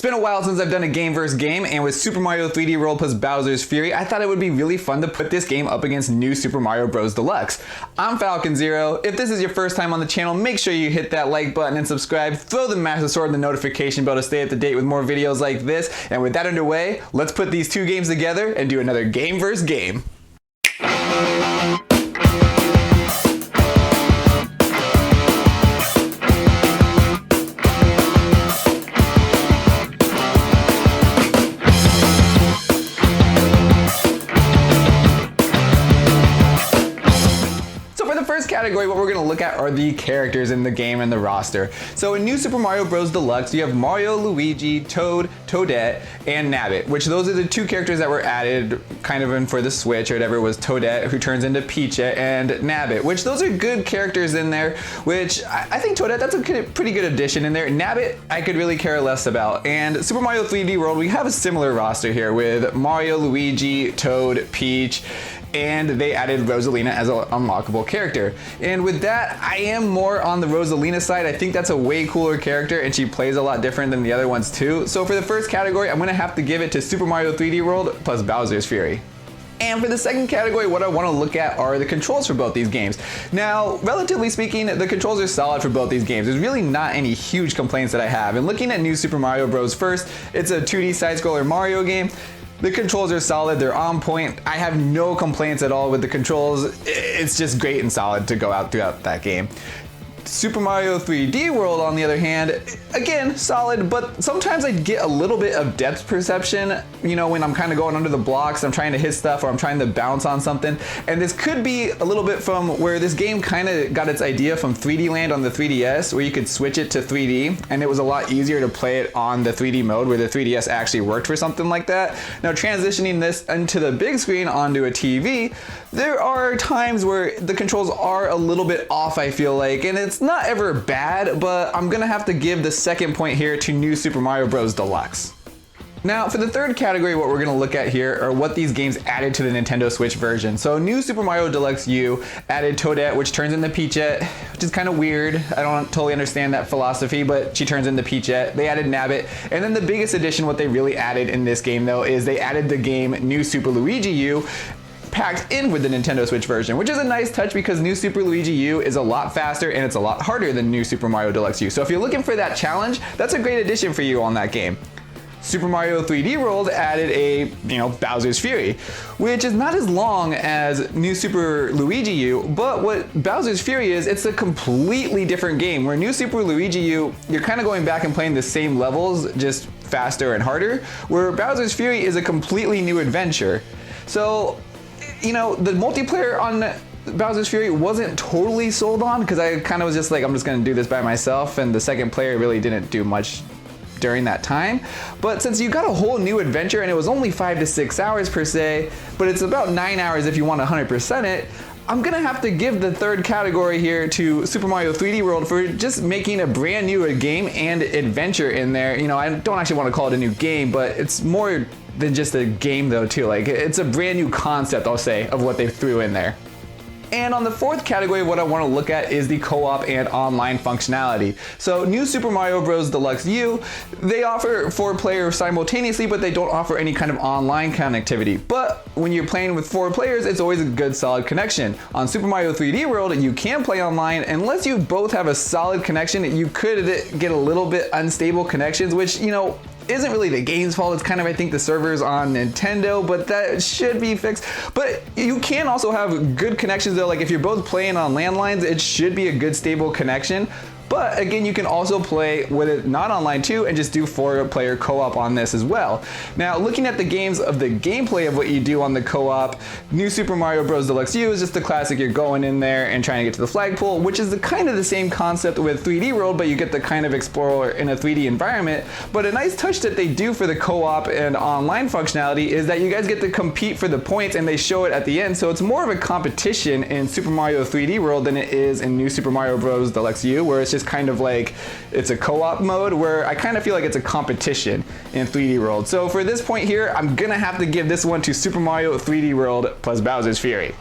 It's been a while since I've done a game versus game, and with Super Mario 3D World plus Bowser's Fury, I thought it would be really fun to put this game up against New Super Mario Bros. Deluxe. I'm Falcon Zero. If this is your first time on the channel, make sure you hit that like button and subscribe. Throw the master sword in the notification bell to stay up to date with more videos like this. And with that underway, let's put these two games together and do another game versus game. Category, what we're going to look at are the characters in the game and the roster. So in New Super Mario Bros. Deluxe, you have Mario, Luigi, Toad, Toadette, and Nabbit, which those are the two characters that were added kind of in for the Switch or whatever. It was Toadette, who turns into Peach, and Nabbit, which those are good characters in there, which I think Toadette, that's a pretty good addition in there. Nabbit, I could really care less about. And Super Mario 3D World, we have a similar roster here with Mario, Luigi, Toad, Peach, and they added Rosalina as an unlockable character. And with that, I am more on the Rosalina side. I think that's a way cooler character, and she plays a lot different than the other ones too. So for the first category, I'm gonna have to give it to Super Mario 3D World plus Bowser's Fury. And for the second category, what I want to look at are the controls for both these games. Now, relatively speaking, the controls are solid for both these games. There's really not any huge complaints that I have. And looking at New Super Mario Bros. First, it's a 2D side-scroller Mario game. The controls are solid, they're on point. I have no complaints at all with the controls. It's just great and solid to go out throughout that game. Super Mario 3D World, on the other hand, again, solid, but sometimes I get a little bit of depth perception, you know, when I'm kind of going under the blocks, I'm trying to hit stuff, or I'm trying to bounce on something. And this could be a little bit from where this game kind of got its idea from 3D Land on the 3DS, where you could switch it to 3D, and it was a lot easier to play it on the 3D mode, where the 3DS actually worked for something like that. Now, transitioning this into the big screen onto a TV, there are times where the controls are a little bit off, I feel like, and it's not ever bad, but I'm gonna have to give the second point here to New Super Mario Bros. Deluxe. Now, for the third category, what we're gonna look at here are what these games added to the Nintendo Switch version. So New Super Mario Deluxe U added Toadette, which turns into Peachette, which is kind of weird. I don't totally understand that philosophy, but she turns into Peachette. They added Nabbit, and then the biggest addition, what they really added in this game though, is they added the game New Super Luigi U, packed in with the Nintendo Switch version, which is a nice touch because New Super Luigi U is a lot faster and it's a lot harder than New Super Mario Deluxe U. So if you're looking for that challenge, that's a great addition for you on that game. Super Mario 3D World added a, Bowser's Fury, which is not as long as New Super Luigi U, but what Bowser's Fury is, it's a completely different game. Where New Super Luigi U, you're kind of going back and playing the same levels, just faster and harder, where Bowser's Fury is a completely new adventure. So, the multiplayer on Bowser's Fury wasn't totally sold on, because I kind of was just like, I'm just gonna do this by myself, and the second player really didn't do much during that time. But since you got a whole new adventure, and it was only 5 to 6 hours per se, but it's about 9 hours if you want to 100% it, I'm gonna have to give the third category here to Super Mario 3D World for just making a brand new game and adventure in there. I don't actually want to call it a new game, but it's more than just a game though too. Like, it's a brand new concept, I'll say, of what they threw in there. And on the fourth category, what I want to look at is the co-op and online functionality. So New Super Mario Bros. Deluxe U, they offer 4 players simultaneously, but they don't offer any kind of online connectivity. But when you're playing with 4 players, it's always a good solid connection. On Super Mario 3D World, you can play online. Unless you both have a solid connection, you could get a little bit unstable connections, which, isn't really the game's fault. It's kind of, I think, the servers on Nintendo, but that should be fixed. But you can also have good connections though. Like, if you're both playing on landlines, it should be a good stable connection. But again, you can also play with it not online too, and just do 4-player co-op on this as well. Now, looking at the games of the gameplay of what you do on the co-op, New Super Mario Bros. Deluxe U is just the classic. You're going in there and trying to get to the flagpole, which is kind of the same concept with 3D World, but you get to kind of explore in a 3D environment. But a nice touch that they do for the co-op and online functionality is that you guys get to compete for the points, and they show it at the end. So it's more of a competition in Super Mario 3D World than it is in New Super Mario Bros. Deluxe U, where it's just kind of like, it's a co-op mode, where I kind of feel like it's a competition in 3D World. So for this point here, I'm gonna have to give this one to Super Mario 3D World plus Bowser's Fury.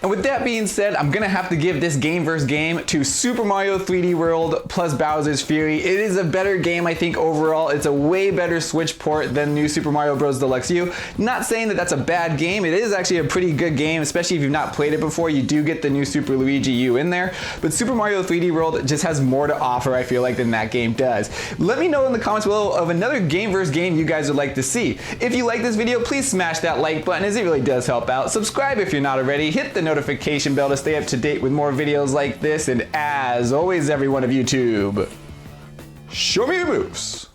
And with that being said, I'm gonna have to give this game versus game to Super Mario 3D World plus Bowser's Fury. It is a better game, I think, overall. It's a way better Switch port than New Super Mario Bros. Deluxe U. Not saying that that's a bad game. It is actually a pretty good game, especially if you've not played it before. You do get the new Super Luigi U in there, but Super Mario 3D World just has more to offer, I feel like, than that game does. Let me know in the comments below of another game versus game you guys would like to see. If you like this video, please smash that like button, as it really does help out. Subscribe if you're not already. Hit the notification bell to stay up to date with more videos like this. And as always, everyone of YouTube, show me your moves.